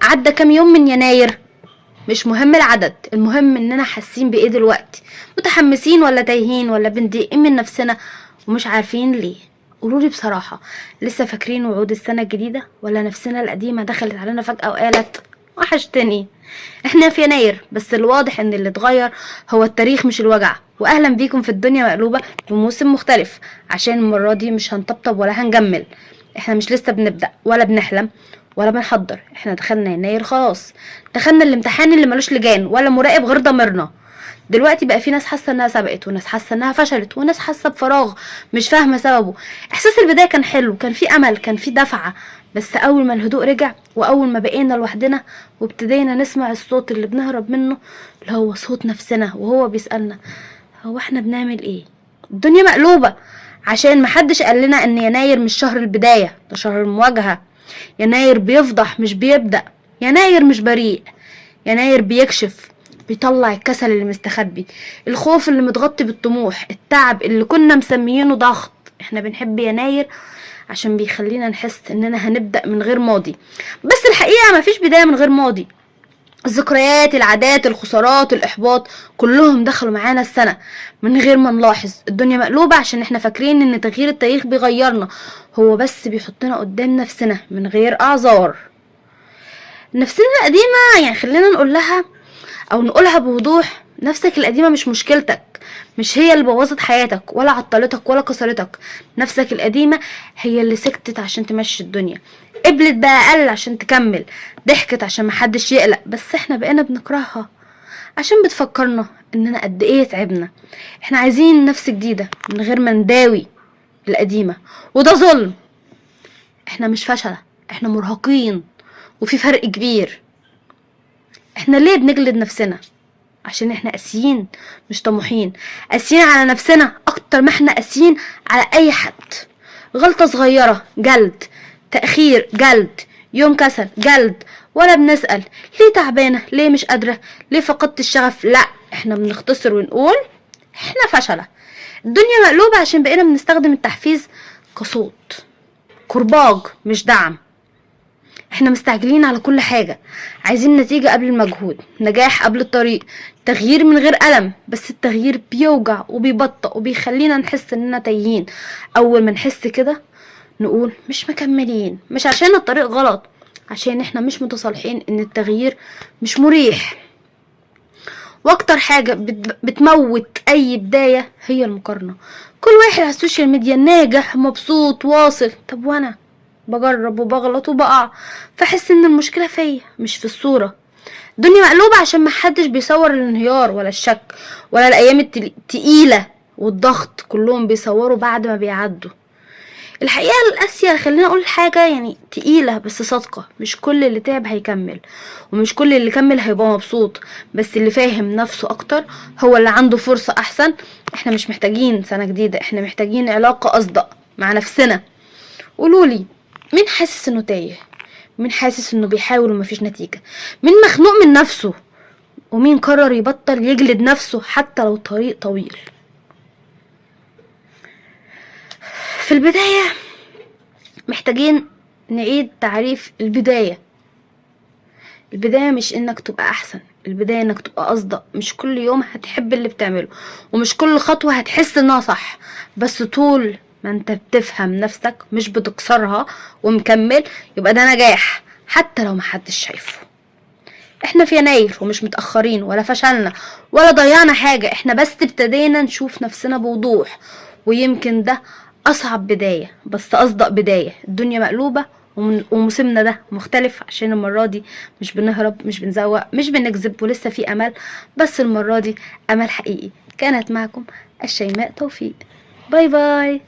عدى كام يوم من يناير، مش مهم العدد، المهم اننا حاسين بايه دلوقتي، متحمسين ولا تايهين ولا بنضايقين من نفسنا ومش عارفين ليه. قولولي بصراحة، لسه فاكرين وعود السنة الجديدة ولا نفسنا القديمة دخلت علينا فجأة وقالت وحشتني؟ احنا في يناير، بس الواضح ان اللي اتغير هو التاريخ مش الوجع. واهلا بيكم في الدنيا مقلوبة بموسم مختلف، عشان المرة دي مش هنطبطب ولا هنجمل. احنا مش لسه بنبدأ ولا بنحلم ولا بنحضر، احنا دخلنا يناير خلاص، دخلنا الامتحان اللي ملوش لجان ولا مراقب غير ضميرنا. دلوقتي بقى في ناس حاسه انها سبقت، وناس حاسه انها فشلت، وناس حاسه بفراغ مش فاهمه سببه. احساس البدايه كان حلو، كان في امل، كان في دفعه، بس اول ما الهدوء رجع واول ما بقينا لوحدنا وابتدينا نسمع الصوت اللي بنهرب منه، اللي هو صوت نفسنا وهو بيسالنا هو احنا بنعمل ايه. الدنيا مقلوبه، عشان محدش قال لنا ان يناير مش شهر البدايه، ده شهر المواجهه. يناير بيفضح مش بيبدأ، يناير مش بريء، يناير بيكشف، بيطلع الكسل اللي مستخبي، الخوف اللي متغطي بالطموح، التعب اللي كنا مسميينه ضغط. احنا بنحب يناير عشان بيخلينا نحس اننا هنبدأ من غير ماضي، بس الحقيقة مفيش بداية من غير ماضي. الذكريات، العادات، الخسارات، الإحباط، كلهم دخلوا معانا السنة من غير ما نلاحظ. الدنيا مقلوبة عشان احنا فاكرين ان تغيير التاريخ بيغيرنا، هو بس بيحطنا قدام نفسنا من غير أعذار. نفسنا القديمة يعني خلينا نقول لها او نقولها بوضوح، نفسك القديمة مش مشكلتك، مش هي اللي بوظت حياتك ولا عطلتك ولا كسرتك. نفسك القديمة هي اللي سكتت عشان تمشي الدنيا، قبلت بقى اقل عشان تكمل، ضحكت عشان محدش يقلق، بس احنا بقينا بنكرهها عشان بتفكرنا اننا قد ايه تعبنا. احنا عايزين نفس جديدة من غير ما نداوي القديمة، وده ظلم. احنا مش فشلة، احنا مرهقين، وفي فرق كبير. احنا ليه بنجلد نفسنا؟ عشان احنا قاسيين مش طموحين، قاسيين على نفسنا اكتر ما احنا قاسيين على اي حد. غلطة صغيرة جلد، تأخير جلد، يوم كسل جلد، ولا بنسأل ليه تعبانة، ليه مش قادرة، ليه فقدت الشغف. لا، احنا بنختصر ونقول احنا فشلة. الدنيا مقلوبة عشان بقينا بنستخدم التحفيز كصوت، كرباج مش دعم. احنا مستعجلين على كل حاجة، عايزين نتيجة قبل المجهود، نجاح قبل الطريق، تغيير من غير ألم. بس التغيير بيوجع وبيبطئ وبيخلينا نحس اننا تايهين. اول ما نحس كده نقول مش مكملين، مش عشان الطريق غلط، عشان احنا مش متصالحين ان التغيير مش مريح. واكتر حاجة بتموت اي بداية هي المقارنة. كل واحد على السوشيال ميديا ناجح مبسوط واصل، طب وانا بجرب وبغلط وبقع، فاحس ان المشكلة فيا مش في الصورة. الدنيا مقلوبة عشان محدش بيصور الانهيار ولا الشك ولا الايام التقيلة والضغط، كلهم بيصوروا بعد ما بيعدوا. الحقيقة القاسية خلينا اقول حاجة يعني تقيلة بس صادقة، مش كل اللي تعب هيكمل، ومش كل اللي كمل هيبقى مبسوط، بس اللي فاهم نفسه اكتر هو اللي عنده فرصة احسن. احنا مش محتاجين سنة جديدة، احنا محتاجين علاقة اصدق مع نفسنا. قولولي، مين حاسس انه تايه؟ مين حاسس انه بيحاول ومفيش نتيجة؟ مين مخنوق من نفسه؟ ومين قرر يبطل يجلد نفسه حتى لو طريق طويل؟ في البداية محتاجين نعيد تعريف البداية. البداية مش انك تبقى احسن، البداية انك تبقى اصدق. مش كل يوم هتحب اللي بتعمله، ومش كل خطوة هتحس انها صح، بس طول ما انت بتفهم نفسك مش بتكسرها ومكمل، يبقى ده نجاح حتى لو محدش شايفه. احنا في يناير ومش متأخرين ولا فشلنا ولا ضيعنا حاجة، احنا بس ابتدينا نشوف نفسنا بوضوح. ويمكن ده اصعب بداية بس اصدق بداية. الدنيا مقلوبة وموسمنا ده مختلف، عشان المرة دي مش بنهرب، مش بنزوق، مش بنكذب، ولسه في امل، بس المرة دي امل حقيقي. كانت معكم الشيماء توفيق. باي باي.